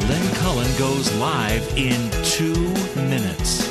Lynn Cullen goes live in 2 minutes.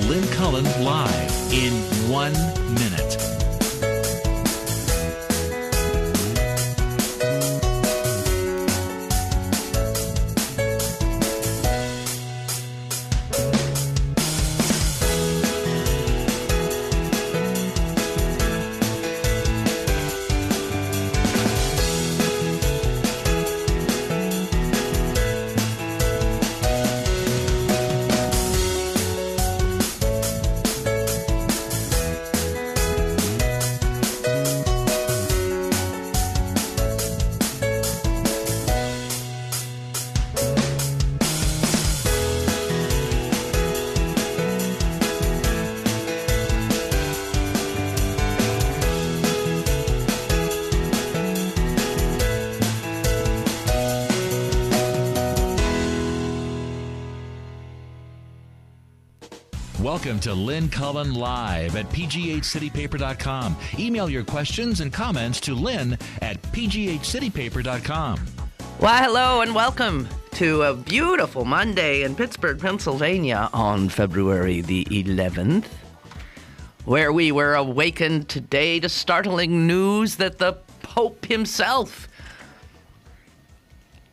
Lynn Cullen live in 1 minute. Welcome to Lynn Cullen Live at pghcitypaper.com. Email your questions and comments to Lynn at pghcitypaper.com. Well, hello and welcome to a beautiful Monday in Pittsburgh, Pennsylvania on February the 11th, where we were awakened today to startling news that the Pope himself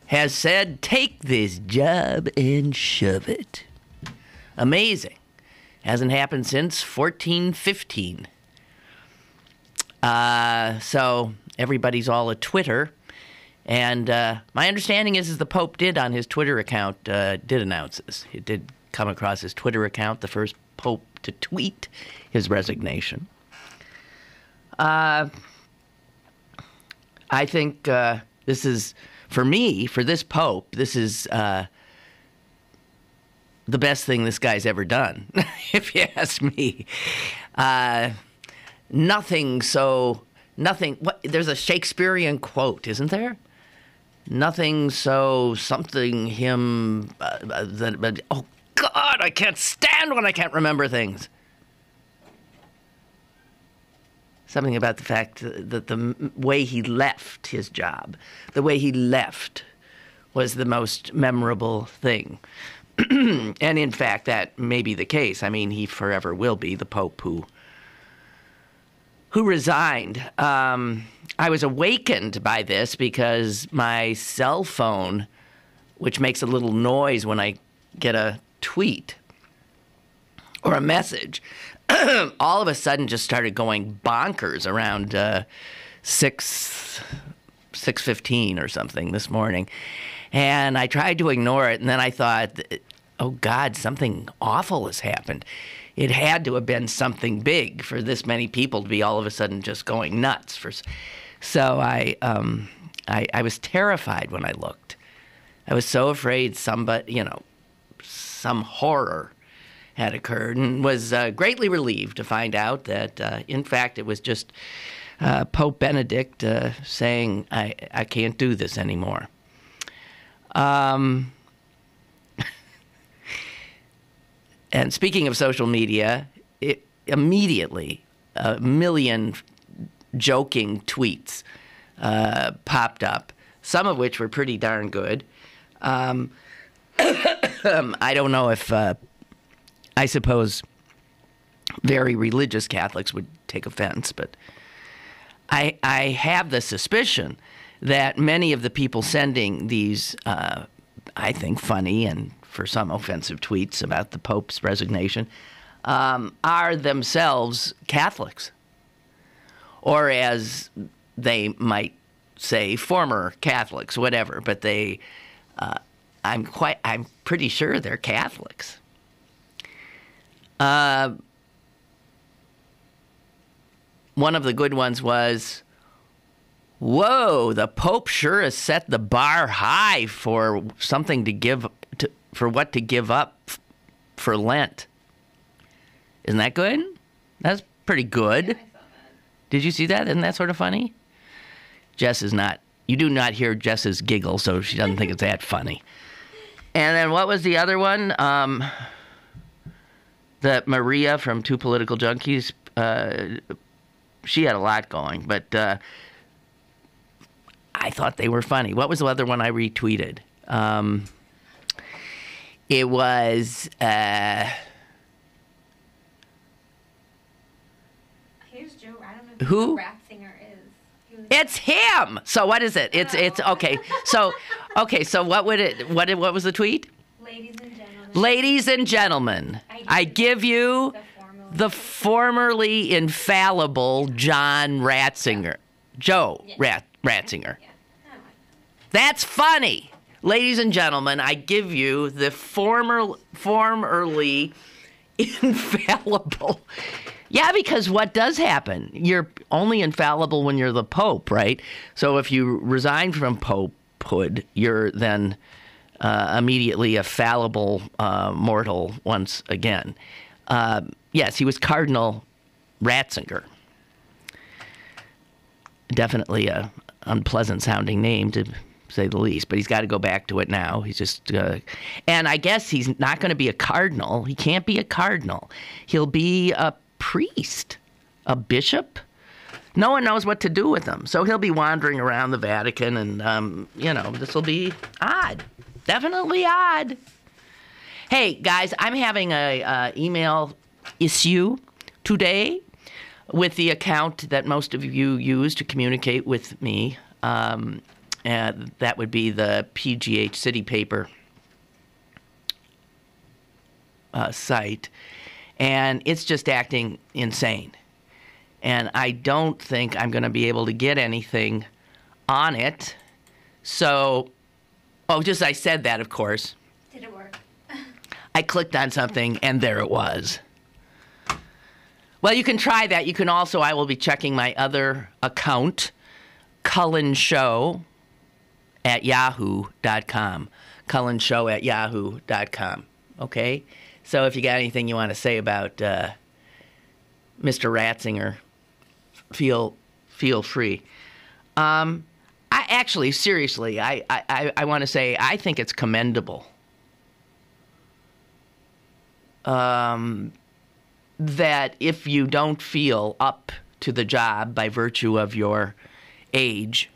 has said, "Take this job and shove it." Amazing. Hasn't happened since 1415. So everybody's all at Twitter. And my understanding is the Pope did on his Twitter account, did announce this. He did come across his Twitter account, the first Pope to tweet his resignation. I think this is, for me, for this Pope, this is the best thing this guy's ever done, if you ask me. There's a Shakespearean quote, isn't there? Nothing so something him, oh God, I can't stand when I can't remember things. Something about the fact that the way he left his job, the way he left was the most memorable thing. And in fact, that may be the case. I mean, he forever will be the Pope who resigned. I was awakened by this because my cell phone, which makes a little noise when I get a tweet or a message, all of a sudden just started going bonkers around 6:15 or something this morning. And I tried to ignore it, and then I thought, oh, God, something awful has happened. It had to have been something big for this many people to be all of a sudden just going nuts. So I was terrified when I looked. I was so afraid some horror had occurred, and was greatly relieved to find out that, in fact, it was just Pope Benedict saying, I can't do this anymore. And speaking of social media, immediately a million joking tweets popped up, some of which were pretty darn good. I don't know if, I suppose very religious Catholics would take offense, but I have the suspicion that many of the people sending these, I think, funny and for some offensive tweets about the Pope's resignation are themselves Catholics, or as they might say, former Catholics, whatever. But I'm pretty sure they're Catholics. One of the good ones was, whoa, the Pope sure has set the bar high for something for what to give up for Lent. Isn't that good? That's pretty good. Yeah, I saw that. Did you see that? Isn't that sort of funny? Jess is not. You do not hear Jess's giggle, so she doesn't think it's that funny. And then what was the other one? That Maria from Two Political Junkies, she had a lot going, but I thought they were funny. What was the other one I retweeted? It was... Here's Joe. I don't know Who? who the rap singer is. It's him. So what is it? It's okay. So what was the tweet? Ladies and gentlemen. Ladies and gentlemen, I give you the formerly infallible John Ratzinger. Joe Ratzinger. Yeah. I like That's funny. Ladies and gentlemen, I give you the formerly infallible. Yeah, because what does happen? You're only infallible when you're the Pope, right? So if you resign from popehood, you're then immediately a fallible mortal once again. Yes, he was Cardinal Ratzinger. Definitely a unpleasant sounding name, to say the least, but he's got to go back to it now. He's just, and I guess he's not going to be a cardinal. He can't be a cardinal. He'll be a priest, a bishop. No one knows what to do with him, so he'll be wandering around the Vatican, and this will be odd, definitely odd. Hey guys, I'm having a email issue today with the account that most of you use to communicate with me. And that would be the PGH City Paper site. And it's just acting insane. And I don't think I'm going to be able to get anything on it. So, just I said that, of course. Did it work? I clicked on something, and there it was. Well, you can try that. You can also, I will be checking my other account, Cullen Show at yahoo.com. Cullen Show at yahoo.com. Okay? So if you got anything you want to say about Mr. Ratzinger, feel free. I actually, seriously, I want to say I think it's commendable that if you don't feel up to the job by virtue of your age,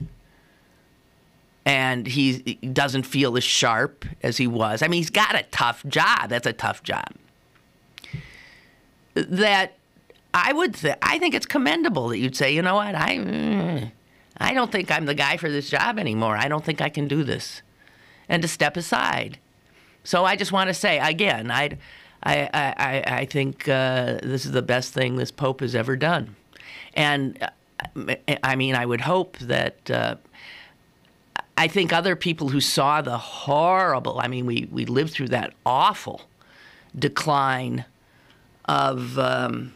and he doesn't feel as sharp as he was. I mean, he's got a tough job. That's a tough job. That I think it's commendable that you'd say, you know what, I don't think I'm the guy for this job anymore. I don't think I can do this, and to step aside. So I just want to say again, I think this is the best thing this Pope has ever done, and I mean, I would hope that. I think other people who saw the horrible, I mean, we lived through that awful decline of the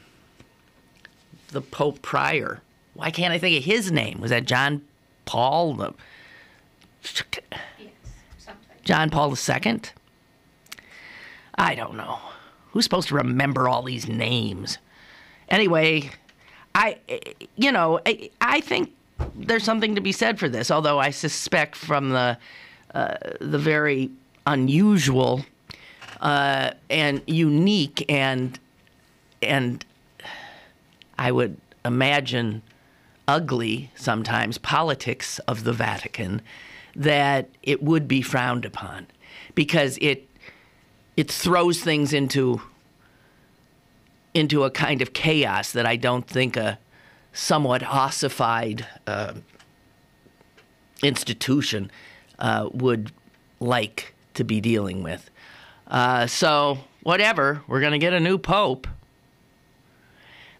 Pope prior. Why can't I think of his name? Was that John Paul? Yes, something. John Paul II? I don't know. Who's supposed to remember all these names? Anyway, I think there's something to be said for this, although I suspect from the very unusual and unique and I would imagine ugly sometimes politics of the Vatican that it would be frowned upon, because it throws things into a kind of chaos that I don't think a somewhat ossified institution would like to be dealing with. So, whatever, we're going to get a new pope.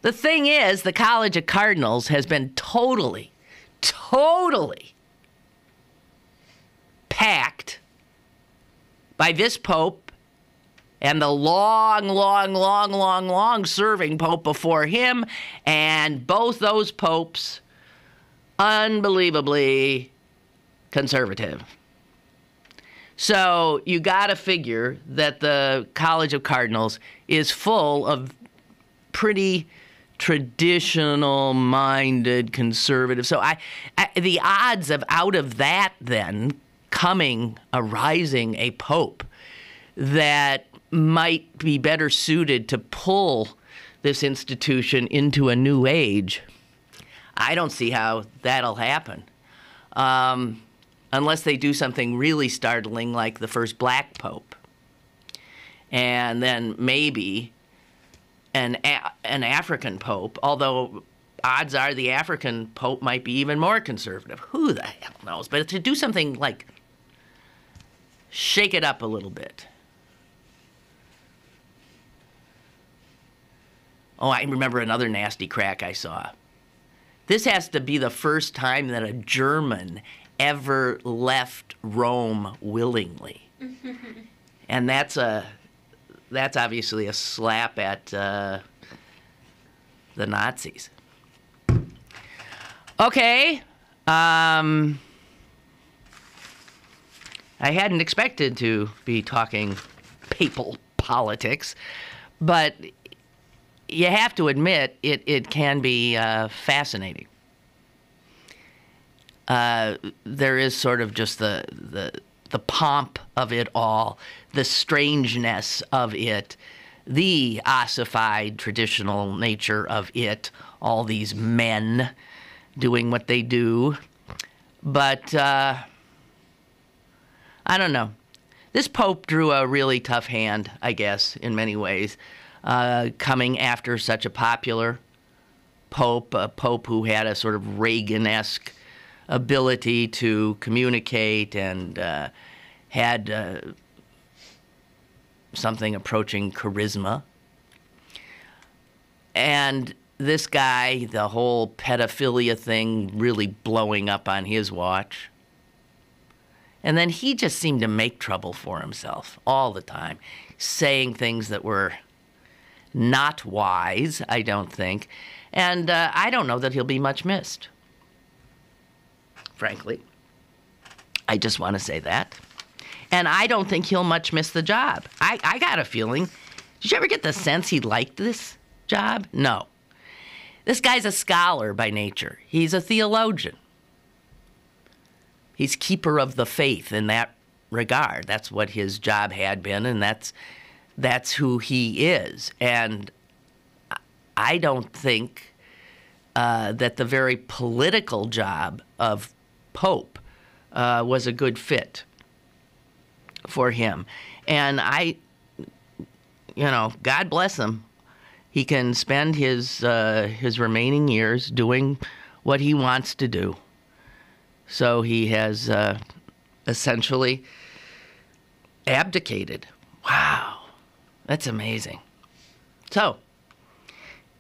The thing is, the College of Cardinals has been totally packed by this Pope and the long serving Pope before him, and both those popes unbelievably conservative. So you got to figure that the College of Cardinals is full of pretty traditional-minded conservatives. So the odds of out of that then arising a pope that might be better suited to pull this institution into a new age, I don't see how that'll happen. Unless they do something really startling like the first black pope. And then maybe an African pope, although odds are the African pope might be even more conservative. Who the hell knows? But to do something like shake it up a little bit. Oh, I remember another nasty crack I saw. This has to be the first time that a German ever left Rome willingly. And that's obviously a slap at the Nazis. Okay. I hadn't expected to be talking papal politics, but you have to admit it can be fascinating. There is sort of just the pomp of it all, the strangeness of it, the ossified traditional nature of it, all these men doing what they do. But I don't know. This Pope drew a really tough hand, I guess, in many ways, coming after such a popular Pope, a Pope who had a sort of Reagan-esque ability to communicate and had something approaching charisma. And this guy, the whole pedophilia thing really blowing up on his watch. And then he just seemed to make trouble for himself all the time, saying things that were not wise, I don't think. And I don't know that he'll be much missed. Frankly. I just want to say that. And I don't think he'll much miss the job. I got a feeling. Did you ever get the sense he liked this job? No. This guy's a scholar by nature. He's a theologian. He's keeper of the faith in that regard. That's what his job had been, and that's who he is. And I don't think that the very political job of Pope was a good fit for him. And God bless him. He can spend his remaining years doing what he wants to do. So he has essentially abdicated. Wow, that's amazing. So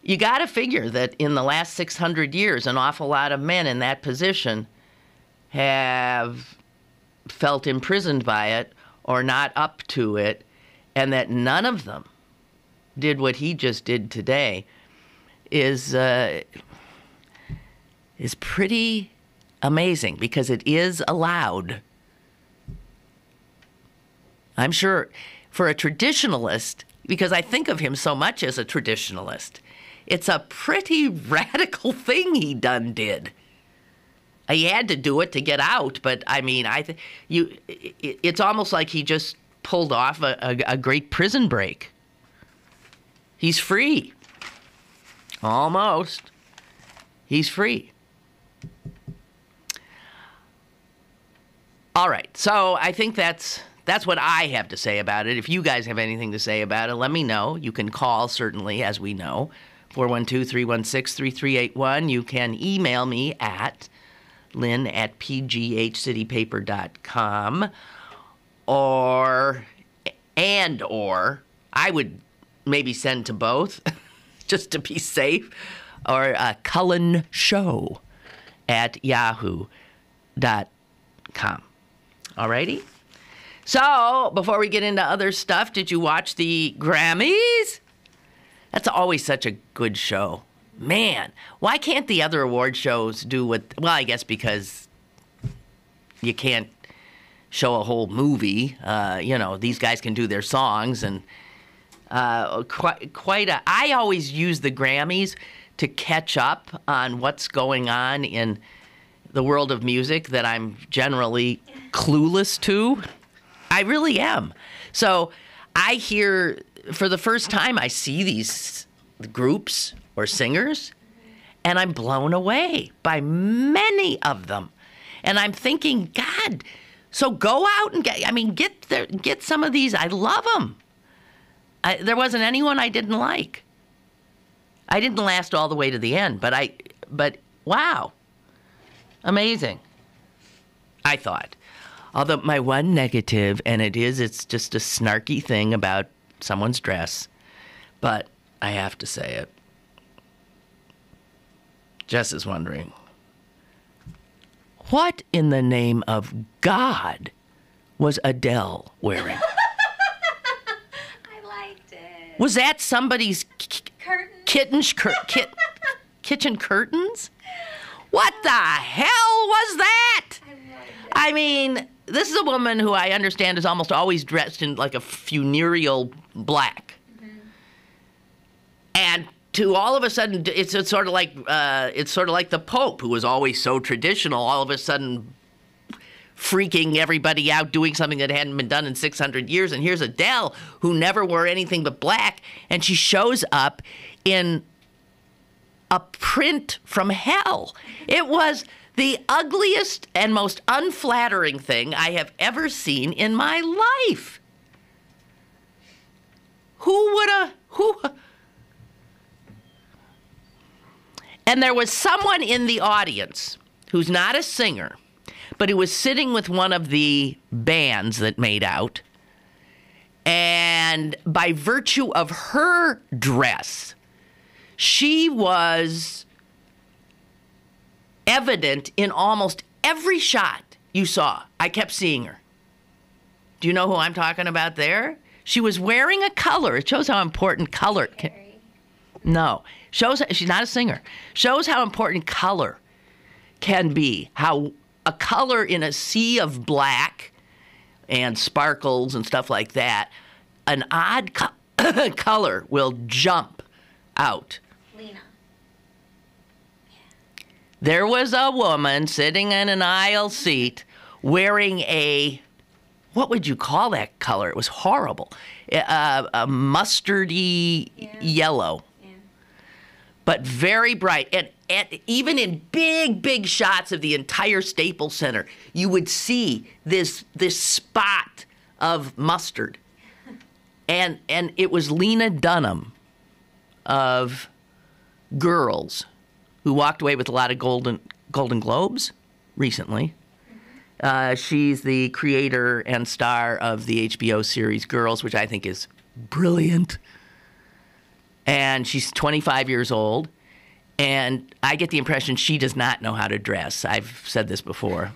you got to figure that in the last 600 years, an awful lot of men in that position have felt imprisoned by it or not up to it, and that none of them did what he just did today is pretty amazing, because it is allowed. I'm sure for a traditionalist, because I think of him so much as a traditionalist, it's a pretty radical thing he done did. He had to do it to get out, but I mean, it's almost like he just pulled off a great prison break. He's free. Almost. He's free. All right, so I think that's what I have to say about it. If you guys have anything to say about it, let me know. You can call, certainly, as we know, 412-316-3381. You can email me at lynn@pghcitypaper.com, or I would maybe send to both, just to be safe, or Cullen Show at yahoo.com. Alrighty? So, before we get into other stuff, did you watch the Grammys? That's always such a good show. Man, why can't the other award shows do what... Well, I guess because you can't show a whole movie. These guys can do their songs, and I always use the Grammys to catch up on what's going on in the world of music that I'm generally clueless to. I really am. So I hear, for the first time, I see these groups or singers, and I'm blown away by many of them. And I'm thinking, God, so go out and get some of these. I love them. There wasn't anyone I didn't like. I didn't last all the way to the end, but wow. Amazing, I thought. Although my one negative, and it's just a snarky thing about someone's dress, but I have to say it. Jess is wondering, what in the name of God was Adele wearing? I liked it. Was that somebody's kitchen curtains? What the hell was that? I loved it. I mean, this is a woman who I understand is almost always dressed in like a funereal black. Mm-hmm. And to all of a sudden, it's sort of like the Pope, who was always so traditional, all of a sudden freaking everybody out, doing something that hadn't been done in 600 years. And here's Adele, who never wore anything but black, and she shows up in a print from hell. It was the ugliest and most unflattering thing I have ever seen in my life. And there was someone in the audience who's not a singer, but who was sitting with one of the bands that made out. And by virtue of her dress, she was evident in almost every shot you saw. I kept seeing her. Do you know who I'm talking about there? She was wearing a color. It shows how important color can... No. Shows she's not a singer. Shows how important color can be. How a color in a sea of black and sparkles and stuff like that, an odd color will jump out. Lena. There was a woman sitting in an aisle seat wearing what would you call that color? It was horrible. A mustardy yellow. Yeah. But very bright. And even in big shots of the entire Staples Center, you would see this spot of mustard. And it was Lena Dunham of Girls, who walked away with a lot of Golden Globes recently. She's the creator and star of the HBO series Girls, which I think is brilliant. And she's 25 years old. And I get the impression she does not know how to dress. I've said this before.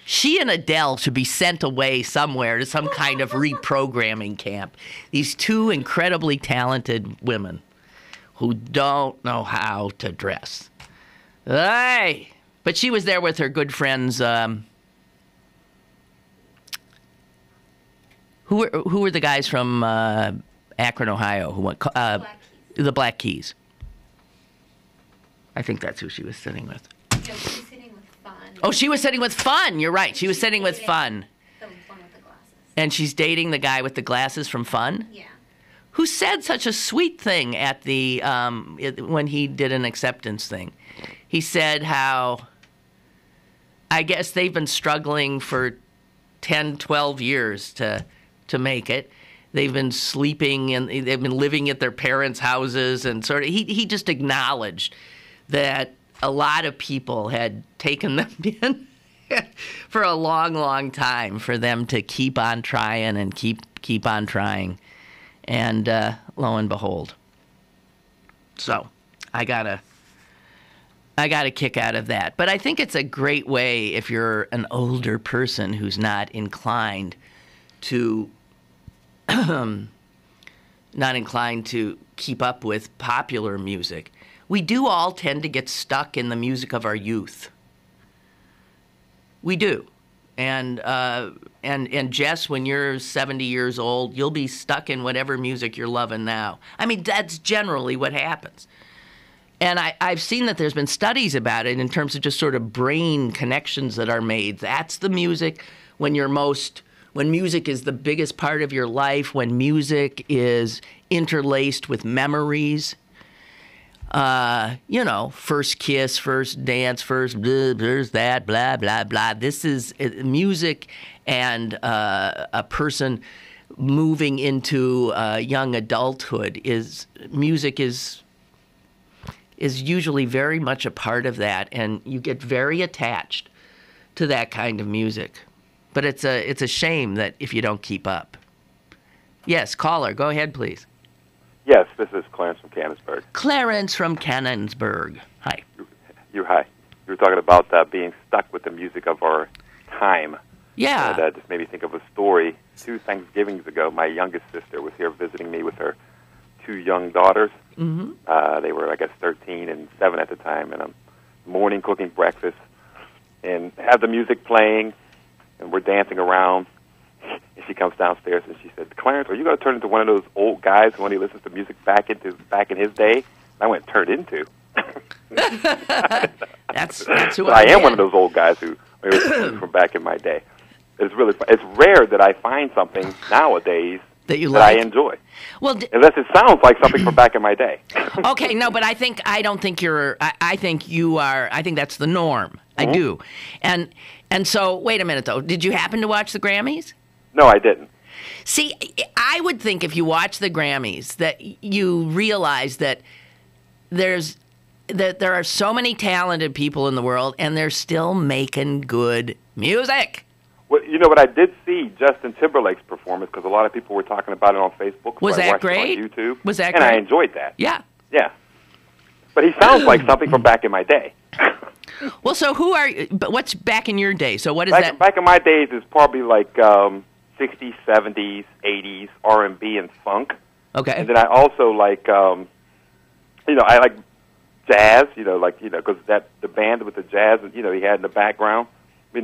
She and Adele should be sent away somewhere to some kind of reprogramming camp. These two incredibly talented women who don't know how to dress. Hey! But she was there with her good friends. Who were the guys from Akron, Ohio? Who went the Black Keys? I think that's who she was sitting with. No, she was sitting with Fun. Oh, she was sitting with Fun. You're right. She was sitting with Fun. The one with the glasses. And she's dating the guy with the glasses from Fun? Yeah. Who said such a sweet thing at the when he did an acceptance thing. He said how, I guess they've been struggling for 10, 12 years to make it. They've been sleeping and they've been living at their parents' houses, and sort of he just acknowledged that a lot of people had taken them in for a long, long time for them to keep on trying and keep on trying. And lo and behold. So I got a kick out of that. But I think it's a great way if you're an older person who's not inclined to keep up with popular music. We do all tend to get stuck in the music of our youth. We do. And Jess, when you're 70 years old, you'll be stuck in whatever music you're loving now. I mean, that's generally what happens. And I've seen that there's been studies about it in terms of just sort of brain connections that are made. That's the music when music is the biggest part of your life, when music is interlaced with memories. First kiss, first dance, first blah, there's that, blah, blah, blah. This is music, and a person moving into young adulthood music is usually very much a part of that, and you get very attached to that kind of music. But it's a shame that if you don't keep up. Yes, caller, go ahead, please. Yes, this is Clarence from Canonsburg. Clarence from Canonsburg. Hi. Hi. You were talking about being stuck with the music of our time. Yeah. That just made me think of a story. 2 Thanksgivings ago, my youngest sister was here visiting me with her 2 young daughters. Mm-hmm. They were, I guess, 13 and 7 at the time. And I'm morning cooking breakfast and have the music playing, and we're dancing around. And she comes downstairs and she said, "Clarence, are you going to turn into one of those old guys who only listens to music back in his day?" And I went, "Turn into." That's who I am. One of those old guys who from back in my day. It's rare that I find something nowadays that you that like. I enjoy. Well, unless it sounds like something from back in my day. Okay, no, but I don't think you're. I think you are. I think that's the norm. Mm-hmm. I do, and so wait a minute though. Did you happen to watch the Grammys? No, I didn't. See, I would think if you watch the Grammys that you realize that there are so many talented people in the world and they're still making good music. Well, you know what? I did see Justin Timberlake's performance because a lot of people were talking about it on Facebook. Was so that I watched great? It on YouTube. Was that and great? I enjoyed that. Yeah. Yeah. But he sounds like something from back in my day. Well, so but what's back in your day? So what is that? Back in my days is probably like 60s, 70s, 80s, R&B, and funk. Okay. And then I also like, I like jazz, because the band with the jazz, he had in the background, I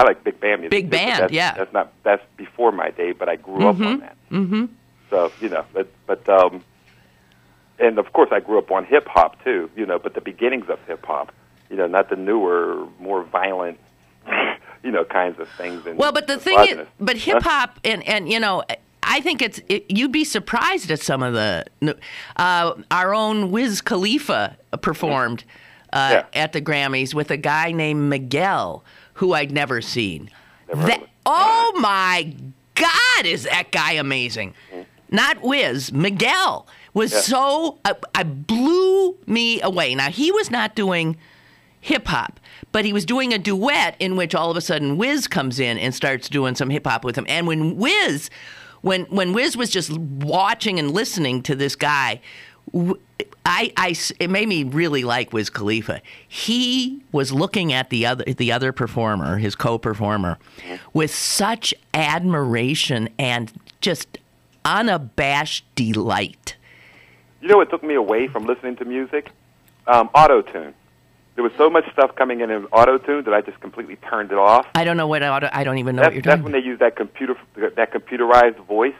like big band music. Big band, yeah. That's before my day, but I grew up on that. Mm-hmm. So, and of course I grew up on hip-hop too, but the beginnings of hip-hop, not the newer, more violent, kinds of things. Well, but the thing is, but hip-hop and I think you'd be surprised at some of the, our own Wiz Khalifa performed at the Grammys with a guy named Miguel, who I'd never seen. Oh my God, is that guy amazing? Not Wiz, Miguel was so, I blew me away. Now, he was not doing hip-hop, but he was doing a duet in which all of a sudden Wiz comes in and starts doing some hip-hop with him. And when Wiz was just watching and listening to this guy, it made me really like Wiz Khalifa. He was looking at the other performer, his co-performer, with such admiration and just unabashed delight. You know what took me away from listening to music? Auto-tune. There was so much stuff coming in auto-tune that I just completely turned it off. I don't know what I don't even know what you're talking about. That's when they use that computerized voice.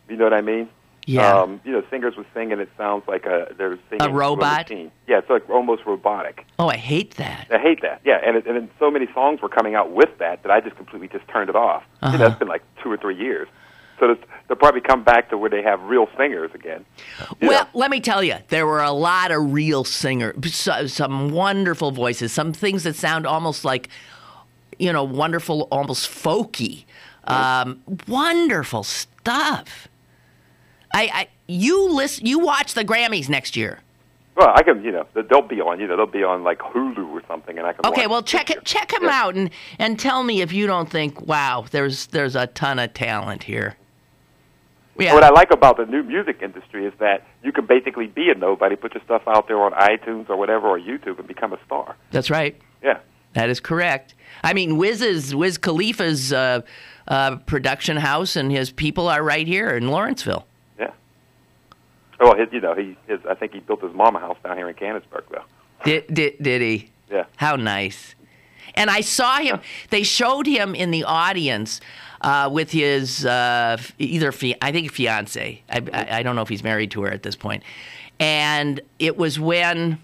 You know what I mean? Yeah. Singers would sing and it sounds like they're singing a robot. Yeah, it's like almost robotic. Oh, I hate that. I hate that. Yeah, and then so many songs were coming out with that I just completely just turned it off. Uh-huh. That's been like 2 or 3 years. So they'll probably come back to where they have real singers again. Well, let me tell you, there were a lot of real singers, some wonderful voices, some things that sound almost like, wonderful, almost folky. Wonderful stuff. You watch the Grammys next year. Well, I can, they'll be on like Hulu or something, and I can. Okay, well, check them out and tell me if you don't think, wow, there's a ton of talent here. Yeah. What I like about the new music industry is that you can basically be a nobody, put your stuff out there on iTunes or whatever, or YouTube, and become a star. That's right. Yeah. That is correct. I mean, Wiz Khalifa's production house and his people are right here in Lawrenceville. Yeah. Well, I think he built his mama house down here in Canonsburg, though. Did he? Yeah. How nice. And I saw him. They showed him in the audience with his I think fiance. I don't know if he's married to her at this point. And it was when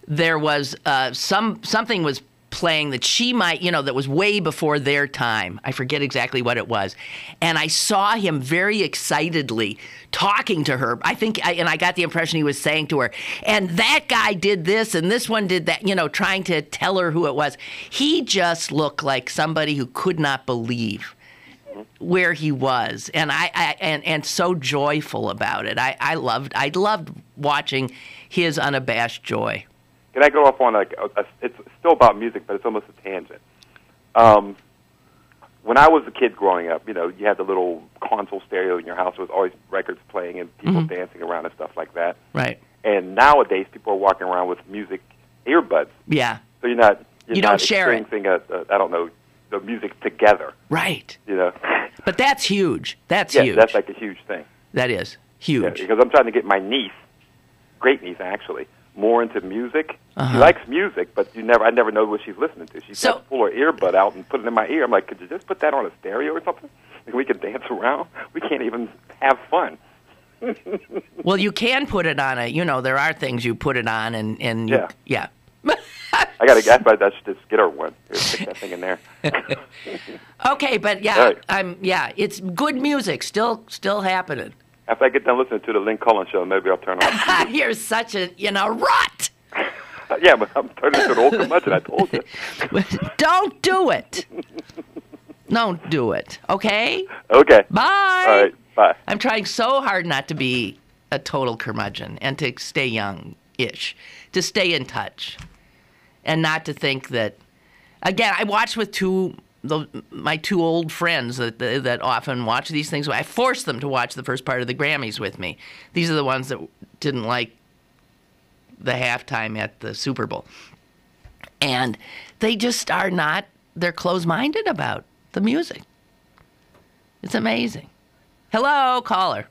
there was something was playing that she might, that was way before their time. I forget exactly what it was. And I saw him very excitedly talking to her. I got the impression he was saying to her, and that guy did this and this one did that, trying to tell her who it was. He just looked like somebody who could not believe where he was, and and so joyful about it. I loved watching his unabashed joy. Can I go off on it's still about music, but it's almost a tangent. When I was a kid growing up, you had the little console stereo in your house. There was always records playing and people dancing around and stuff like that. Right. And nowadays, people are walking around with music earbuds. Yeah. So you don't not share it. Experiencing the music together. Right. But that's huge. That's huge. That's like a huge thing. That is huge. Yeah, because I'm trying to get my niece, great niece actually, more into music. Uh-huh. She likes music, but I never know what she's listening to. She's got to pull her earbud out and put it in my ear. I'm like, could you just put that on a stereo or something? Like we can dance around. We can't even have fun. Well, you can put it on there are things you put it on and yeah. I got to guess, but I should just get her one. Stick that thing in there. Okay, but right. it's good music still happening. After I get done listening to the Lynn Cullen show, maybe I'll turn on. You're such a rot. Yeah, but I'm turning into an old curmudgeon, I told you. Don't do it. Don't do it, okay? Okay. Bye. All right, bye. I'm trying so hard not to be a total curmudgeon and to stay young-ish, to stay in touch, and not to think that... Again, I watched with my two old friends that often watch these things. I forced them to watch the first part of the Grammys with me. These are the ones that didn't like the halftime at the Super Bowl. And they just are not, they're closed-minded about the music. It's amazing. Hello, caller.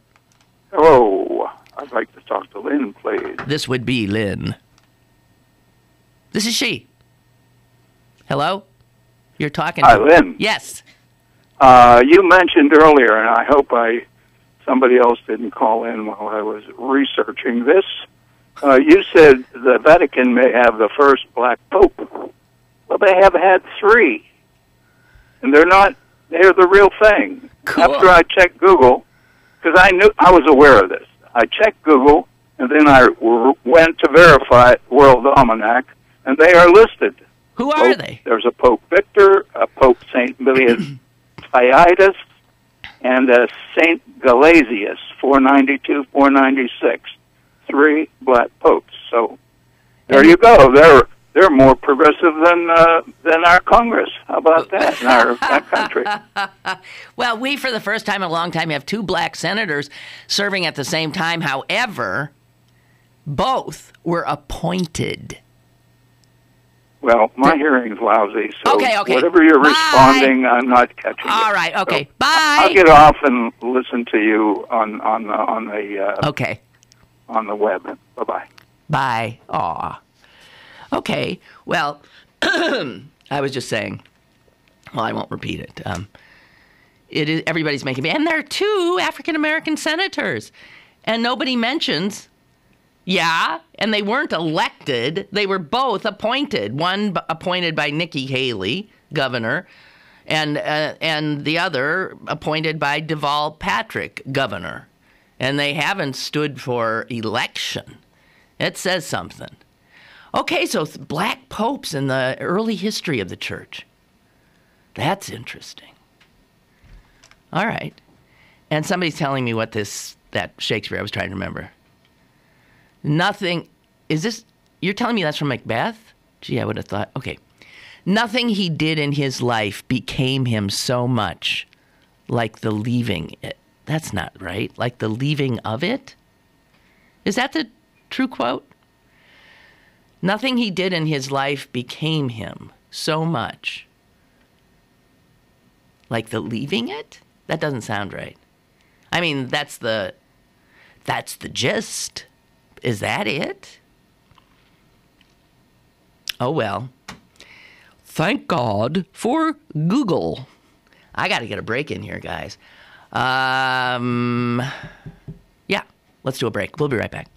Hello. I'd like to talk to Lynn, please. This would be Lynn. This is she. Hello? You're talking Hi, to... Lynn. Yes. You mentioned earlier, and I hope somebody else didn't call in while I was researching this. You said the Vatican may have the first black pope. Well, they have had 3. And they're the real thing. Cool. After I checked Google, because I was aware of this. I checked Google, and then I went to verify World Almanac, and they are listed. Who are they? There's a Pope Victor, a Pope St. Milius Piatus, and a St. Galasius, 492, 496. 3 black popes. So there you go. They're more progressive than our Congress. How about that in our country? Well, we, for the first time in a long time, have 2 black senators serving at the same time. However, both were appointed. Well, my hearing's lousy, so okay. whatever you're Bye. Responding, I'm not catching it. All right, okay. So bye. I'll get off and listen to you on the okay. on the web. Bye-bye. Bye. Aw. Okay. Well, I was just saying. Well, I won't repeat it. It is everybody's making me, and there are 2 African American senators, and nobody mentions. Yeah, and they weren't elected. They were both appointed. One appointed by Nikki Haley, governor, and the other appointed by Deval Patrick, governor. And they haven't stood for election. It says something. Okay, so black popes in the early history of the church. That's interesting. All right. And somebody's telling me what that Shakespeare I was trying to remember. Nothing, you're telling me that's from Macbeth? Gee, I would have thought, okay. Nothing he did in his life became him so much like the leaving That's not right. Like the leaving of it? Is that the true quote? Nothing he did in his life became him so much. Like the leaving it? That doesn't sound right. I mean, that's the gist. Is that it? Oh, well. Thank God for Google. I got to get a break in here, guys. Yeah, let's do a break. We'll be right back.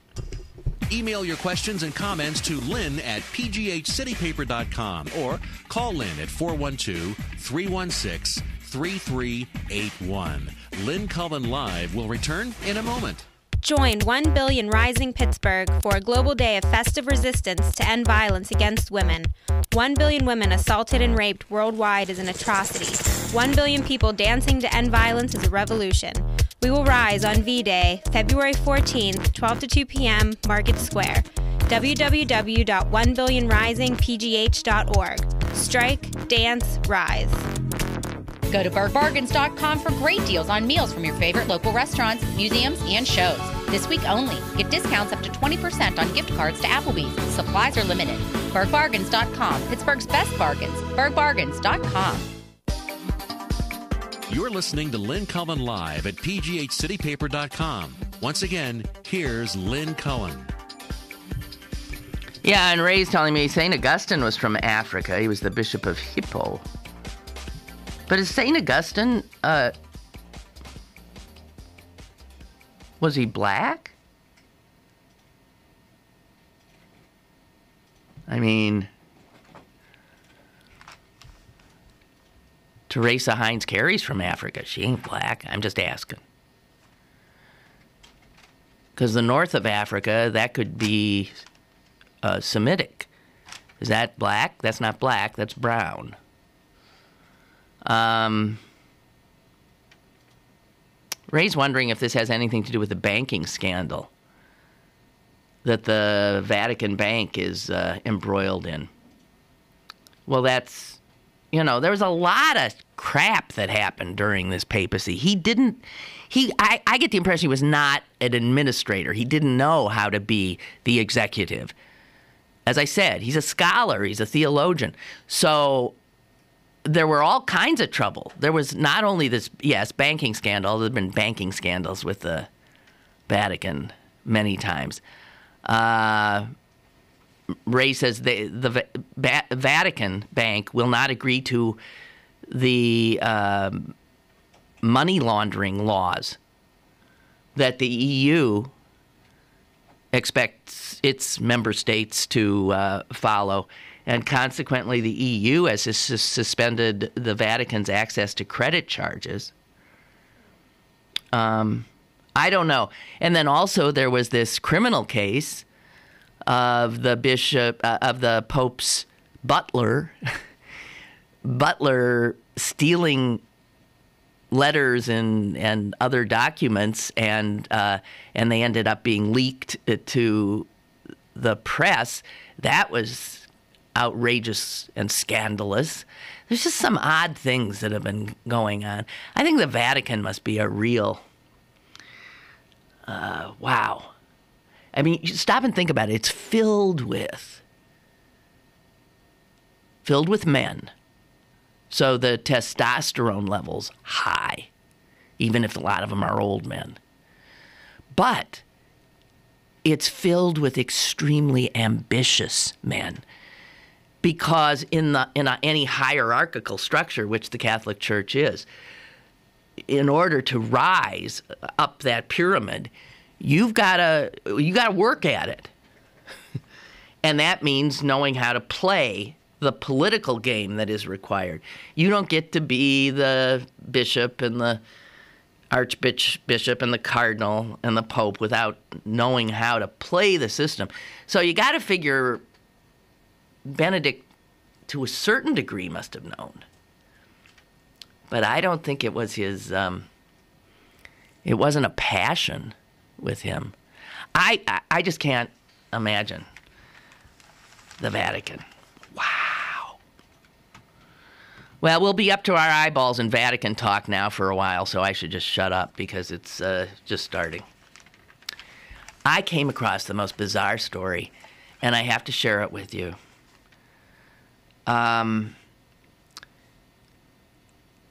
Email your questions and comments to Lynn at pghcitypaper.com or call Lynn at 412-316-3381. Lynn Cullen Live will return in a moment. Join 1 Billion Rising Pittsburgh for a global day of festive resistance to end violence against women. 1 billion women assaulted and raped worldwide is an atrocity. 1 billion people dancing to end violence is a revolution. We will rise on V-Day, February 14th, 12 to 2 p.m., Market Square. www.onebillionrisingpgh.org. Strike, dance, rise. Go to bergbargains.com for great deals on meals from your favorite local restaurants, museums, and shows. This week only, get discounts up to 20% on gift cards to Applebee's. Supplies are limited. bergbargains.com, Pittsburgh's best bargains. bergbargains.com. You're listening to Lynn Cullen Live at pghcitypaper.com. Once again, here's Lynn Cullen. Yeah, and Ray's telling me St. Augustine was from Africa. He was the Bishop of Hippo. But is St. Augustine, was he black? I mean, Teresa Hines Carey's from Africa. She ain't black. I'm just asking. Because the north of Africa, that could be Semitic. Is that black? That's not black. That's brown. Ray's wondering if this has anything to do with the banking scandal that the Vatican Bank is embroiled in. Well, that's, there was a lot of crap that happened during this papacy. I get the impression he was not an administrator. He didn't know how to be the executive. As I said, he's a scholar. He's a theologian. So there were all kinds of trouble. There was not only this, banking scandal. There have been banking scandals with the Vatican many times. Ray says the Vatican Bank will not agree to the money laundering laws that the EU expects its member states to follow. And consequently, the EU has suspended the Vatican's access to credit charges. I don't know. And then also there was this criminal case of the bishop, of the Pope's butler, stealing letters and other documents, and they ended up being leaked to the press. That was outrageous and scandalous. There's just some odd things that have been going on. I think the Vatican must be a real, wow. I mean, you stop and think about it. It's filled with men. So the testosterone level's high, even if a lot of them are old men. But it's filled with extremely ambitious men. Because in any hierarchical structure, which the Catholic Church is, in order to rise up that pyramid, you gotta work at it, and that means knowing how to play the political game that is required. You don't get to be the bishop and the archbishop and the cardinal and the pope without knowing how to play the system. So you got to figure Benedict, to a certain degree, must have known. But I don't think it was his, it wasn't a passion with him. I just can't imagine the Vatican. Wow. Well, we'll be up to our eyeballs in Vatican talk now for a while, so I should just shut up because it's just starting. I came across the most bizarre story, and I have to share it with you.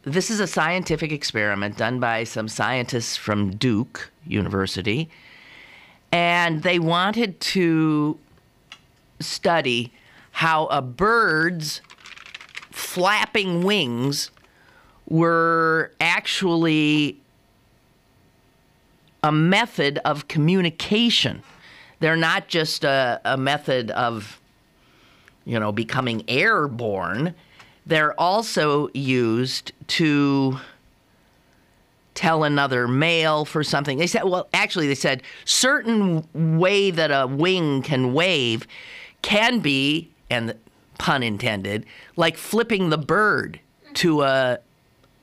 This is a scientific experiment done by some scientists from Duke University, and they wanted to study how a bird's flapping wings were actually a method of communication. They're not just a method of, becoming airborne. They're also used to tell another male for something. They said certain way that a wing can wave can be, and pun intended, like flipping the bird to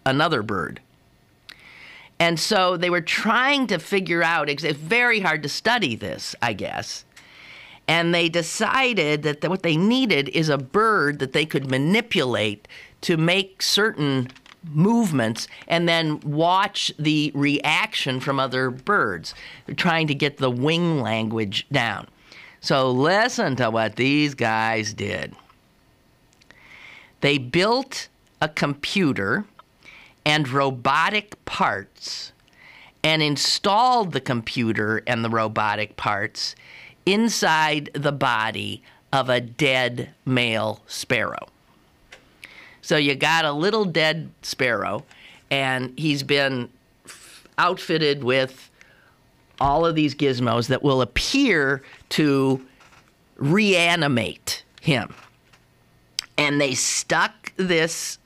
another bird. And so they were trying to figure out, it's very hard to study this, I guess. And they decided that what they needed is a bird that they could manipulate to make certain movements and then watch the reaction from other birds. They're trying to get the wing language down. So listen to what these guys did. They built a computer and robotic parts and installed the computer and the robotic parts inside the body of a dead male sparrow. So you got a little dead sparrow, and he's been outfitted with all of these gizmos that will appear to reanimate him. And they stuck this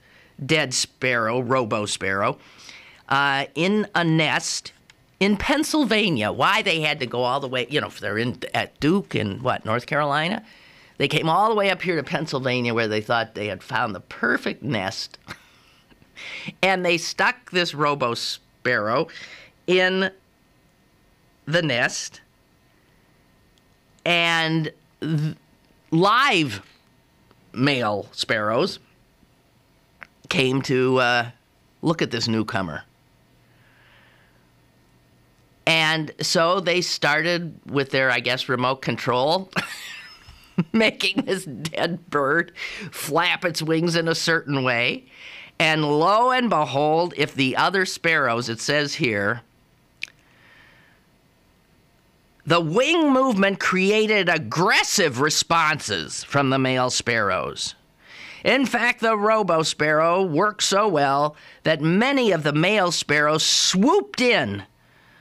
dead sparrow, robo-sparrow, in a nest in Pennsylvania. Why they had to go all the way, if they're at Duke in, North Carolina? They came all the way up here to Pennsylvania where they thought they had found the perfect nest. And they stuck this robo-sparrow in the nest. And live male sparrows came to look at this newcomer. And so they started with their, remote control, making this dead bird flap its wings in a certain way. And lo and behold, if the other sparrows, it says here, the wing movement created aggressive responses from the male sparrows. In fact, the robo-sparrow worked so well that many of the male sparrows swooped in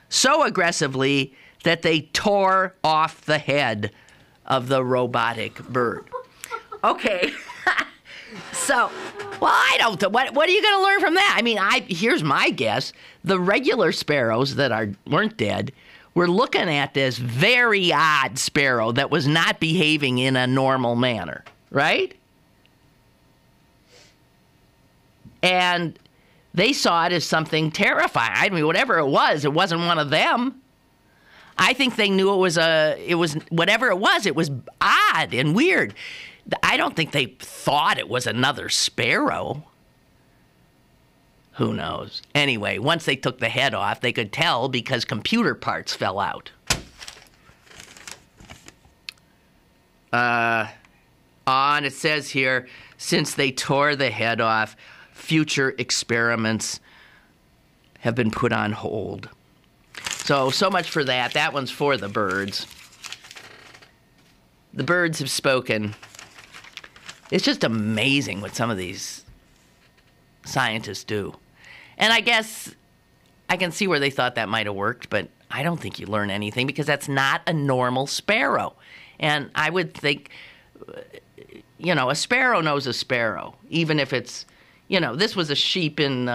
so aggressively that they tore off the head of the robotic bird. Okay. So, I don't know. What are you going to learn from that? Here's my guess. The regular sparrows that weren't dead were looking at this very odd sparrow that was not behaving in a normal manner, right? And they saw it as something terrifying. Whatever it wasn't one of them. I think they knew it was whatever it was odd and weird. I don't think they thought it was another sparrow. Who knows? Anyway, once they took the head off, they could tell because computer parts fell out. And it says here, since they tore the head off, future experiments have been put on hold. So much for that. That one's for the birds. The birds have spoken. It's just amazing what some of these scientists do. And I guess I can see where they thought that might have worked, but I don't think you learn anything because that's not a normal sparrow. And I would think, a sparrow knows a sparrow, even if it's, this was a sheep in,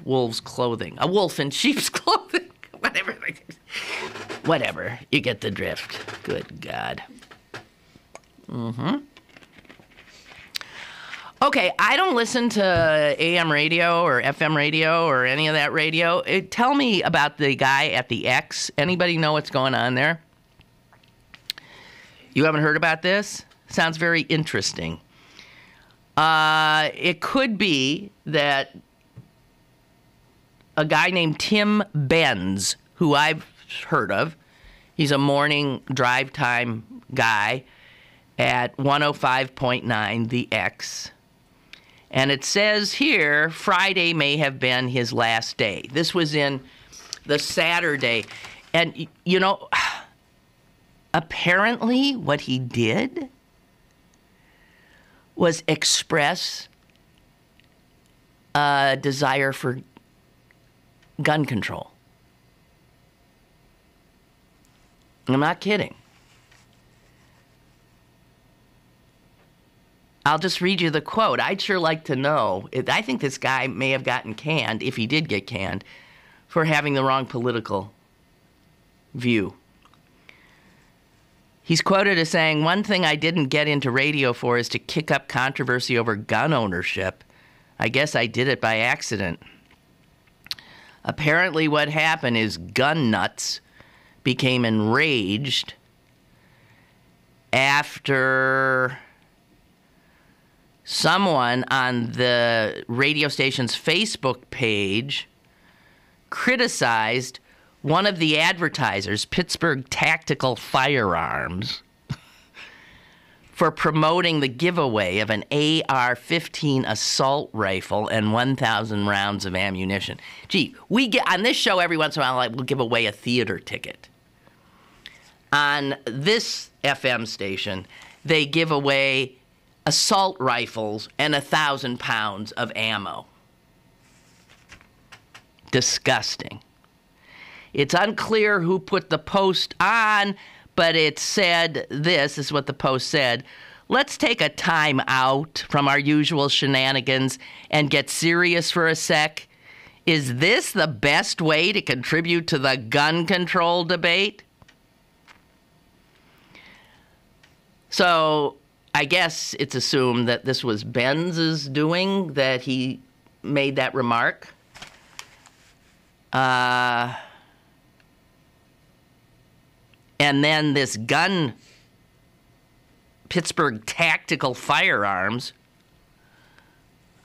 wolf's clothing. A wolf in sheep's clothing. Whatever. You get the drift. Good God. Okay, I don't listen to AM radio or FM radio or any of that radio. Tell me about the guy at the X. Anybody know what's going on there? You haven't heard about this? Sounds very interesting. It could be that a guy named Tim Benz, who I've heard of, he's a morning drive time guy at 105.9 The X. And it says here, Friday may have been his last day. This was in the Saturday. And, you know, apparently what he did was express a desire for gun control. I'm not kidding. I'll just read you the quote. I'd sure like to know. I think this guy may have gotten canned, if he did get canned, for having the wrong political view. He's quoted as saying, "One thing I didn't get into radio for is to kick up controversy over gun ownership. I guess I did it by accident. Apparently what happened is gun nuts became enraged after someone on the radio station's Facebook page criticized one of the advertisers, Pittsburgh Tactical Firearms, for promoting the giveaway of an AR-15 assault rifle and 1,000 rounds of ammunition. Gee, we get on this show every once in a while, we'll give away a theater ticket. On this FM station, they give away assault rifles and 1,000 pounds of ammo. Disgusting. It's unclear who put the post on, but it said this is what the post said. "Let's take a time out from our usual shenanigans and get serious for a sec. Is this the best way to contribute to the gun control debate?" So I guess it's assumed that this was Benz's doing, that he made that remark. And then this gun, Pittsburgh Tactical Firearms,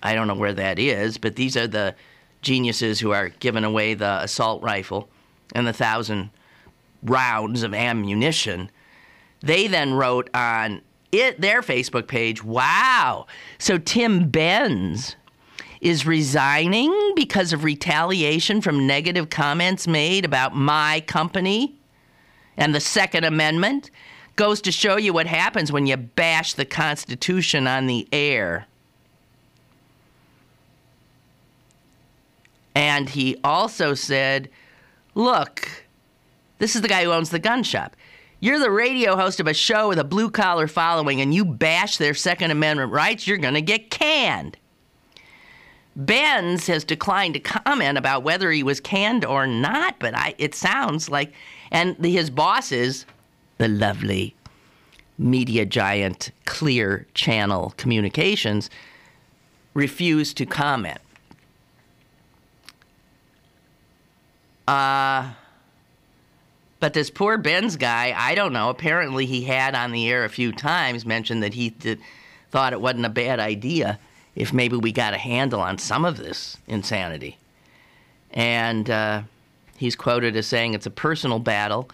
I don't know where that is, but these are the geniuses who are giving away the assault rifle and the 1,000 rounds of ammunition. They then wrote on their Facebook page, wow, so Tim Benz is resigning because of retaliation from negative comments made about my company and the Second Amendment. Goes to show you what happens when you bash the Constitution on the air. And he also said, look, this is the guy who owns the gun shop. You're the radio host of a show with a blue-collar following, and you bash their Second Amendment rights, you're going to get canned. Benz has declined to comment about whether he was canned or not, but it sounds like, and his bosses, the lovely media giant Clear Channel Communications, refused to comment. But this poor Benz guy, I don't know, apparently he had on the air a few times mentioned that he thought it wasn't a bad idea if maybe we got a handle on some of this insanity. And he's quoted as saying, "It's a personal battle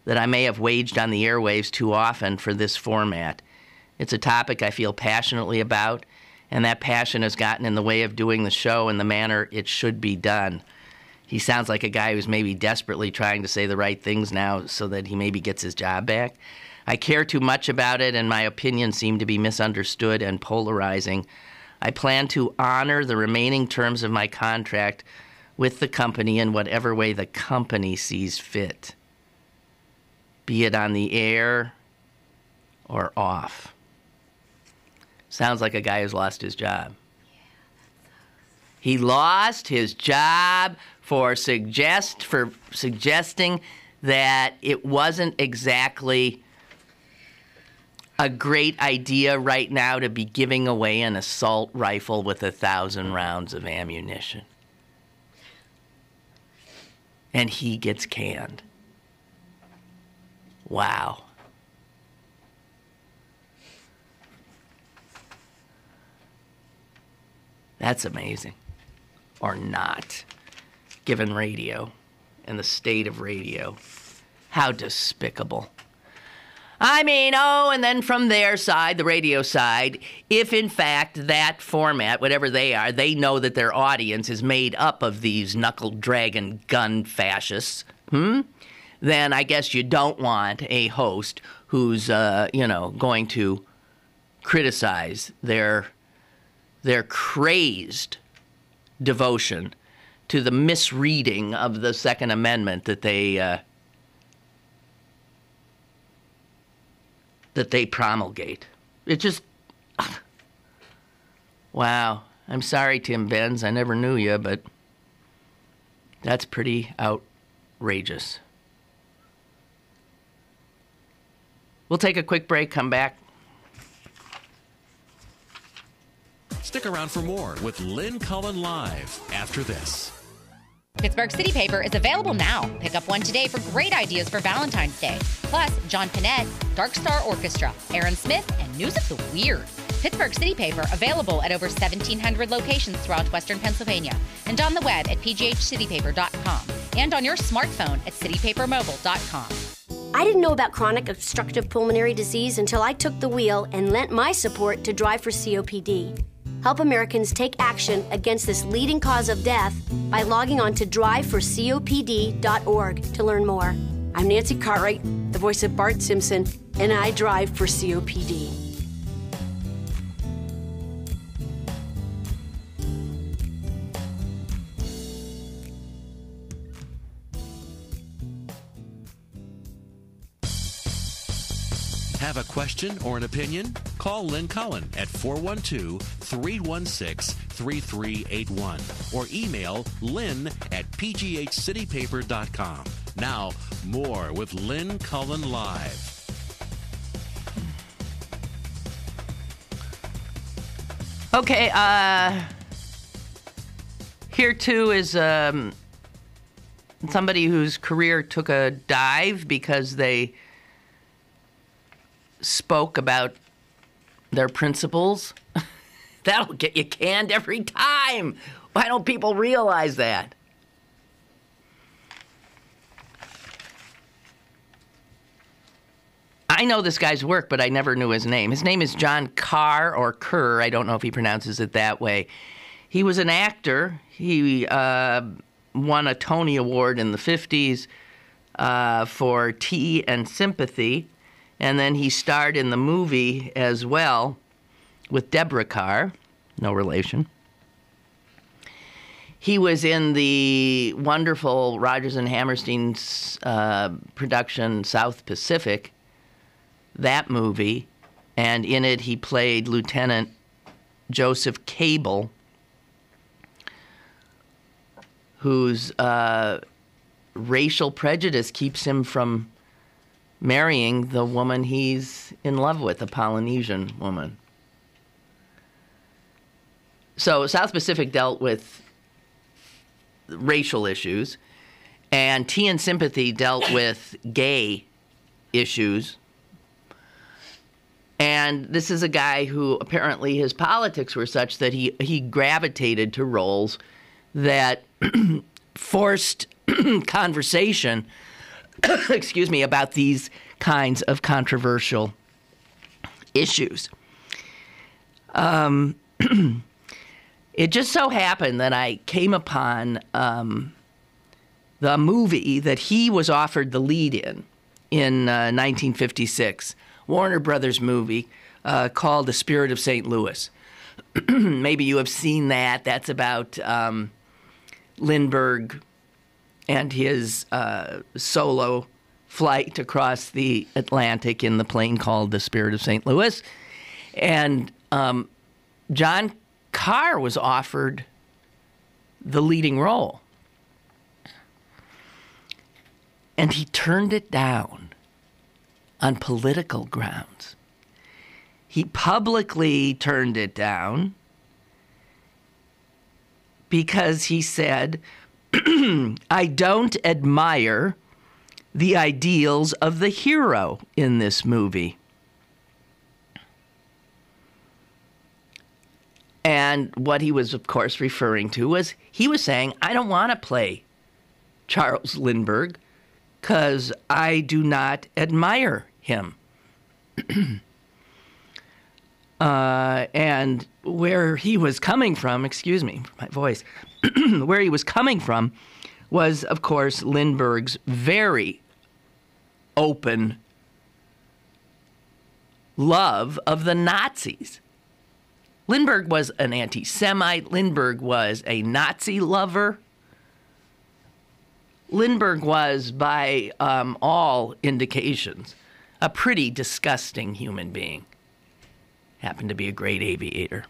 that I may have waged on the airwaves too often for this format. It's a topic I feel passionately about, and that passion has gotten in the way of doing the show in the manner it should be done." He sounds like a guy who's maybe desperately trying to say the right things now so that he maybe gets his job back. "I care too much about it, and my opinions seem to be misunderstood and polarizing. I plan to honor the remaining terms of my contract with the company in whatever way the company sees fit, be it on the air or off." Sounds like a guy who's lost his job. He lost his job for suggesting that it wasn't exactly a great idea right now to be giving away an assault rifle with 1,000 rounds of ammunition. And he gets canned. Wow. That's amazing. Or not, given radio and the state of radio. How despicable. I mean, and then from their side, the radio side, if in fact that format, whatever they are, they know that their audience is made up of these knuckle-dragon gun fascists, then I guess you don't want a host who's, going to criticize their crazed devotion to the misreading of the Second Amendment that they promulgate. It just, wow. I'm sorry, Tim Benz. I never knew you, but that's pretty outrageous. We'll take a quick break, come back. Stick around for more with Lynn Cullen Live after this. Pittsburgh City Paper is available now. Pick up one today for great ideas for Valentine's Day. Plus, John Pinette, Dark Star Orchestra, Aaron Smith, and News of the Weird. Pittsburgh City Paper available at over 1,700 locations throughout Western Pennsylvania and on the web at pghcitypaper.com and on your smartphone at citypapermobile.com. I didn't know about chronic obstructive pulmonary disease until I took the wheel and lent my support to Drive for COPD. Help Americans take action against this leading cause of death by logging on to driveforcopd.org to learn more. I'm Nancy Cartwright, the voice of Bart Simpson, and I drive for COPD. Have a question or an opinion? Call Lynn Cullen at 412-316-3381 or email lynn at pghcitypaper.com. Now, more with Lynn Cullen Live. Okay, here too is somebody whose career took a dive because they spoke about their principles. That'll get you canned every time. Why don't people realize that? I know this guy's work, but I never knew his name. His name is John Kerr, or Kerr. I don't know if he pronounces it that way. He was an actor. He won a Tony Award in the 50s for Tea and Sympathy. And then he starred in the movie as well with Deborah Kerr, no relation. He was in the wonderful Rodgers and Hammerstein's production South Pacific, that movie, and in it he played Lieutenant Joseph Cable, whose racial prejudice keeps him from marrying the woman he's in love with, a Polynesian woman. So South Pacific dealt with racial issues, and Tea and Sympathy dealt with gay issues. And this is a guy who apparently his politics were such that he gravitated to roles that forced conversation excuse me, about these kinds of controversial issues. It just so happened that I came upon the movie that he was offered the lead in 1956, Warner Brothers movie called The Spirit of St. Louis. Maybe you have seen that. That's about Lindbergh and his solo flight across the Atlantic in the plane called The Spirit of St. Louis. And John Kerr was offered the leading role. And he turned it down on political grounds. He publicly turned it down because he said, I don't admire the ideals of the hero in this movie. And what he was, of course, referring to was he was saying, I don't want to play Charles Lindbergh because I do not admire him. And where he was coming from, excuse me, my voice, where he was coming from was, of course, Lindbergh's very open love of the Nazis. Lindbergh was an anti-Semite. Lindbergh was a Nazi lover. Lindbergh was, by all indications, a pretty disgusting human being. Happened to be a great aviator.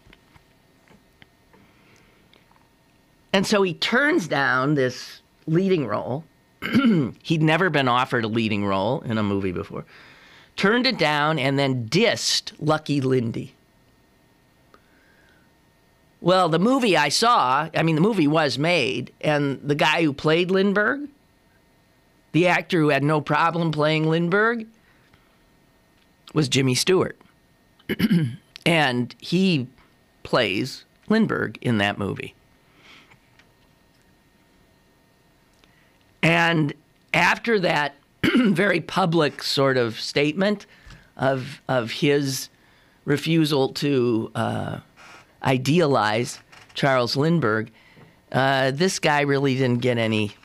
And so he turns down this leading role. He'd never been offered a leading role in a movie before. Turned it down and then dissed Lucky Lindy. Well, the movie I saw, the movie was made, and the guy who played Lindbergh, the actor who had no problem playing Lindbergh, was Jimmy Stewart. And he plays Lindbergh in that movie. And after that very public sort of statement of his refusal to idealize Charles Lindbergh, this guy really didn't get any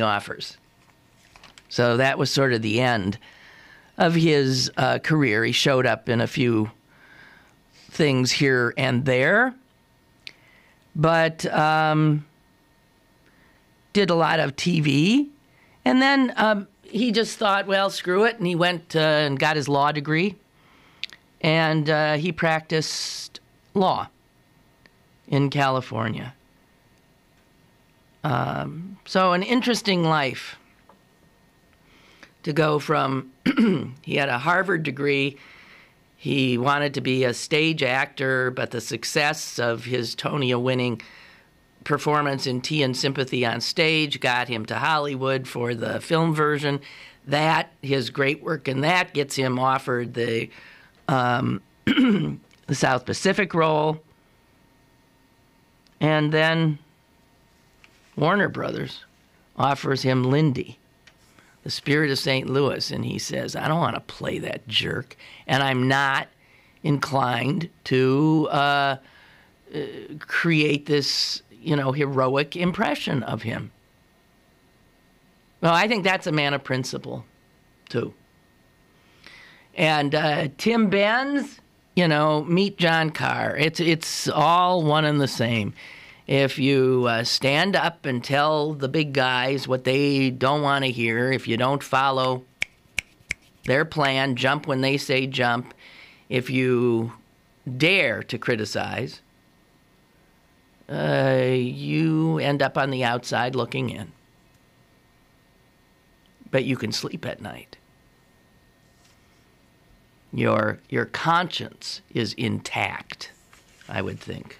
offers. So that was sort of the end of his career. He showed up in a few things here and there, but did a lot of TV. And then he just thought, well, screw it, and he went and got his law degree, and he practiced law in California. So an interesting life to go from, he had a Harvard degree, he wanted to be a stage actor, but the success of his Tony-winning performance in Tea and Sympathy on Stage got him to Hollywood for the film version. That, his great work in that, gets him offered the South Pacific role. And then Warner Brothers offers him Lindy, The Spirit of St. Louis, and he says, I don't want to play that jerk, and I'm not inclined to create this, heroic impression of him. Well, I think that's a man of principle, too. And Tim Benz, meet John Kerr. It's all one and the same. If you stand up and tell the big guys what they don't want to hear, if you don't follow their plan, jump when they say jump, if you dare to criticize, you end up on the outside looking in. But you can sleep at night. Your conscience is intact, I would think.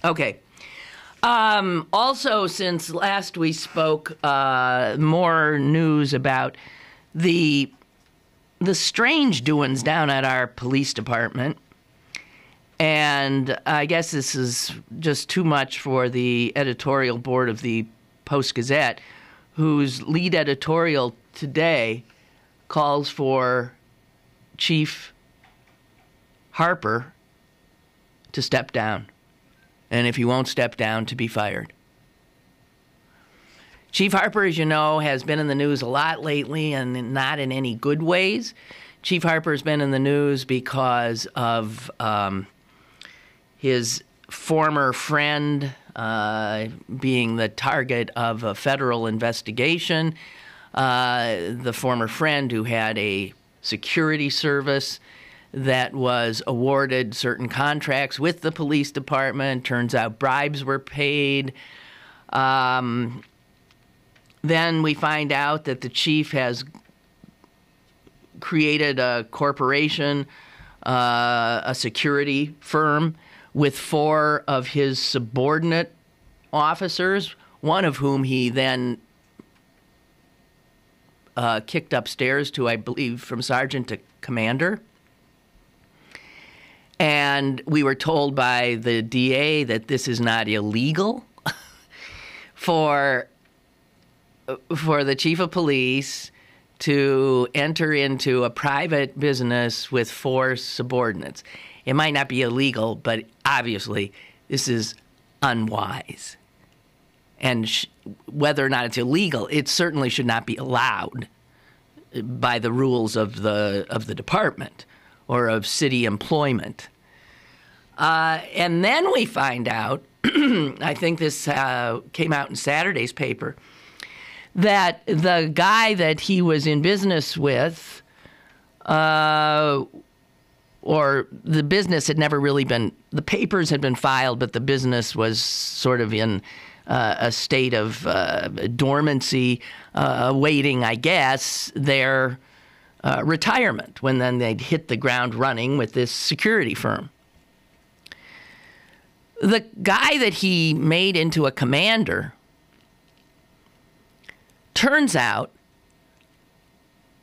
Okay. Also, since last we spoke, more news about the strange doings down at our police department. And I guess this is just too much for the editorial board of the Post-Gazette, whose lead editorial today calls for Chief Harper to step down, and if he won't step down, to be fired. Chief Harper, as you know, has been in the news a lot lately, and not in any good ways. Chief Harper has been in the news because of his former friend being the target of a federal investigation, the former friend who had a security service that was awarded certain contracts with the police department. Turns out bribes were paid. Then we find out that the chief has created a corporation, a security firm, with 4 of his subordinate officers, one of whom he then kicked upstairs to, I believe, from sergeant to commander. And we were told by the DA that this is not illegal for the chief of police to enter into a private business with 4 subordinates. It might not be illegal, but obviously this is unwise. And whether or not it's illegal, it certainly should not be allowed by the rules of the department or of city employment. And then we find out, I think this came out in Saturday's paper, that the guy that he was in business with, or the business had never really been, the papers had been filed, but the business was sort of in a state of dormancy, awaiting, I guess, their retirement, when then they'd hit the ground running with this security firm. The guy that he made into a commander, turns out,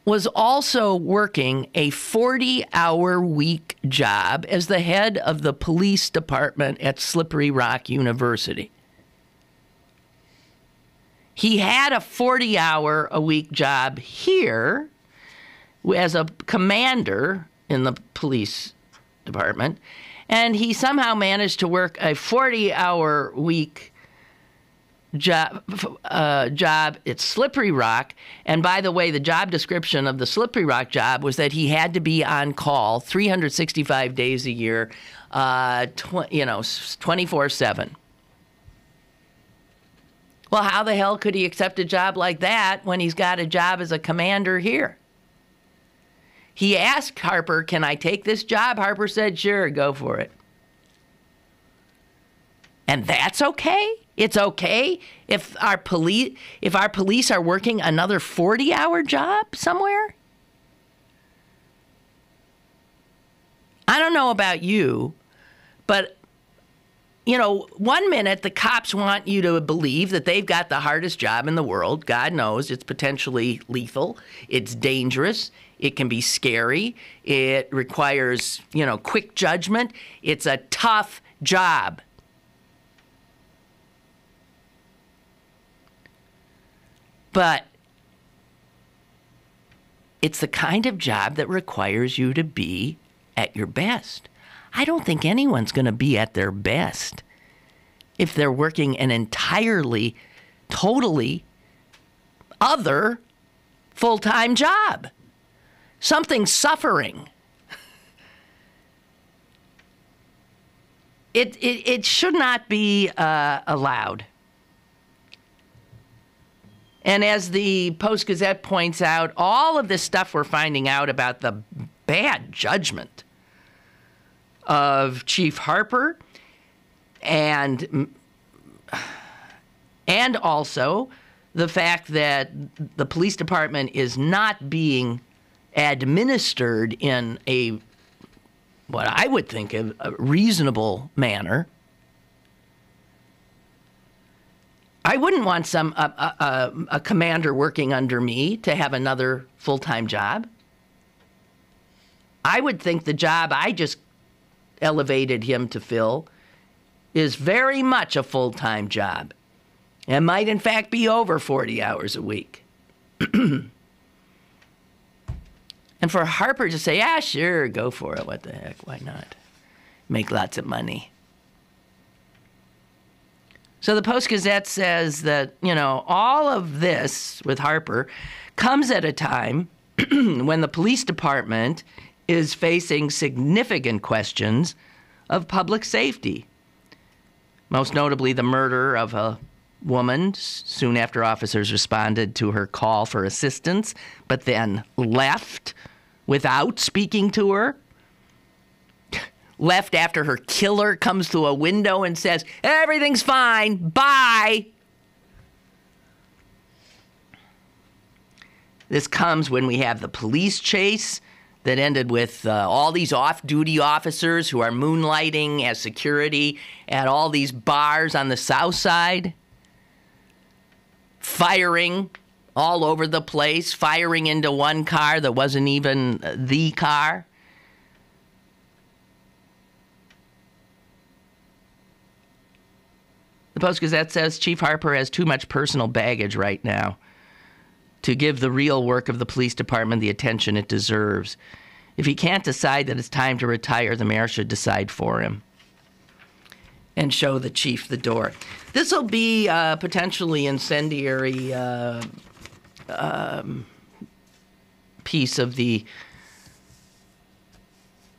was also working a 40-hour week job as the head of the police department at Slippery Rock University. He had a 40-hour-a-week job here as a commander in the police department, and he somehow managed to work a 40-hour-week job at Slippery Rock. And by the way, the job description of the Slippery Rock job was that he had to be on call 365 days a year, 24/7. Well, how the hell could he accept a job like that when he's got a job as a commander here? He asked Harper, "Can I take this job?" Harper said, "Sure, go for it." And that's okay? It's okay if our police are working another 40-hour job somewhere? I don't know about you, but one minute the cops want you to believe that they've got the hardest job in the world. God knows it's potentially lethal. It's dangerous. It can be scary. It requires, quick judgment. It's a tough job. But it's the kind of job that requires you to be at your best. I don't think anyone's going to be at their best if they're working an entirely, totally other full-time job. Something suffering. It should not be allowed. And as the Post-Gazette points out, all of this stuff we're finding out about the bad judgment of Chief Harper and also the fact that the police department is not being administered in what I would think of a reasonable manner. I wouldn't want a commander working under me to have another full-time job. I would think the job I just elevated him to fill is very much a full-time job and might in fact be over 40 hours a week. And for Harper to say, "Yeah, sure, go for it. What the heck? Why not? Make lots of money." So the Post-Gazette says that, all of this with Harper comes at a time when the police department is facing significant questions of public safety. Most notably the murder of a woman soon after officers responded to her call for assistance, but then left without speaking to her. Left after her killer comes through a window and says, "Everything's fine, bye." This comes when we have the police chase that ended with all these off-duty officers who are moonlighting as security at all these bars on the South Side, firing all over the place, firing into one car that wasn't even the car. The Post-Gazette says Chief Harper has too much personal baggage right now to give the real work of the police department the attention it deserves. If he can't decide that it's time to retire, the mayor should decide for him and show the chief the door. This will be a potentially incendiary piece of the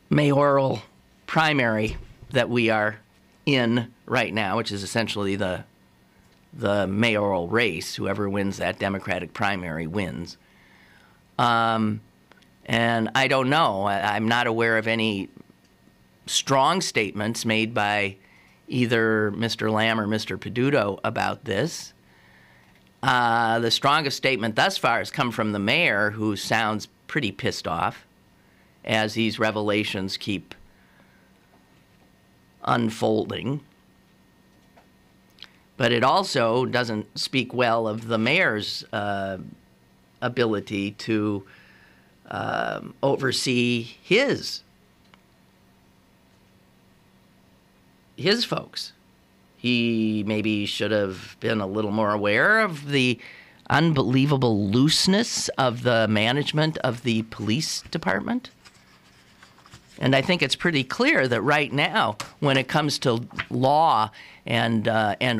mayoral primary that we are in right now, which is essentially the mayoral race. Whoever wins that Democratic primary wins. And I don't know. I'm not aware of any strong statements made by either Mr. Lamb or Mr. Peduto about this. The strongest statement thus far has come from the mayor, who sounds pretty pissed off as these revelations keep unfolding. But it also doesn't speak well of the mayor's ability to oversee his folks. He maybe should have been a little more aware of the unbelievable looseness of the management of the police department. And I think it's pretty clear that right now, when it comes to law and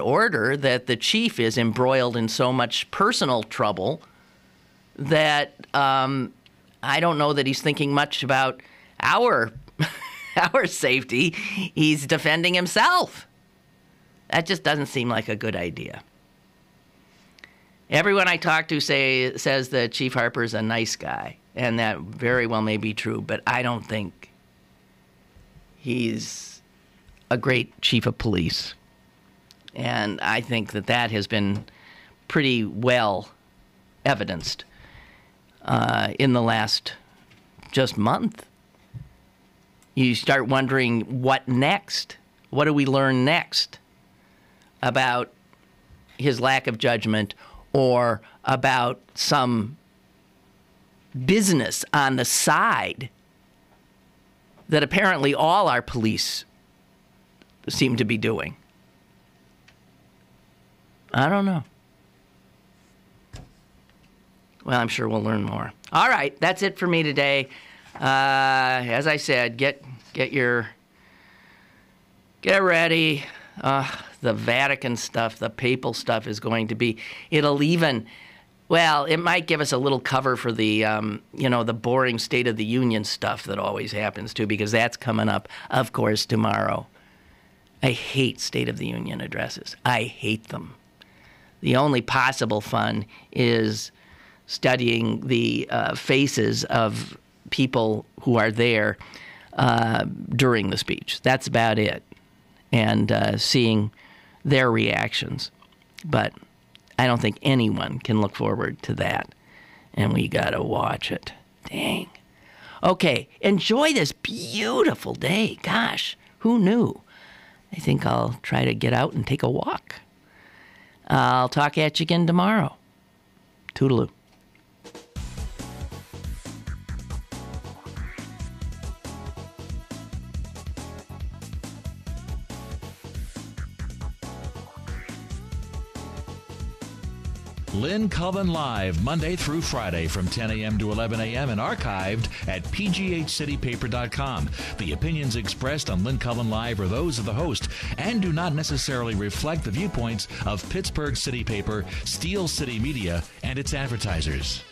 order, that the chief is embroiled in so much personal trouble that I don't know that he's thinking much about our safety. He's defending himself. That just doesn't seem like a good idea. Everyone I talk to says that Chief Harper's a nice guy, and that very well may be true, but I don't think he's a great chief of police. And I think that has been pretty well evidenced in the last just month. You start wondering, what next? What do we learn next about his lack of judgment, or about some business on the side that apparently all our police seem to be doing? I don't know. Well, I'm sure we'll learn more. All right, that's it for me today. As I said, get ready. The Vatican stuff, the papal stuff is going to be, it might give us a little cover for the, the boring State of the Union stuff that always happens too, because that's coming up, of course, tomorrow. I hate State of the Union addresses. I hate them. The only possible fun is studying the faces of people who are there during the speech. That's about it. And seeing their reactions. But I don't think anyone can look forward to that. And we got to watch it. Dang. Okay, enjoy this beautiful day. Gosh, who knew? I think I'll try to get out and take a walk. I'll talk at you again tomorrow. Toodaloo. Lynn Cullen Live, Monday through Friday from 10 a.m. to 11 a.m. and archived at pghcitypaper.com. The opinions expressed on Lynn Cullen Live are those of the host and do not necessarily reflect the viewpoints of Pittsburgh City Paper, Steel City Media, and its advertisers.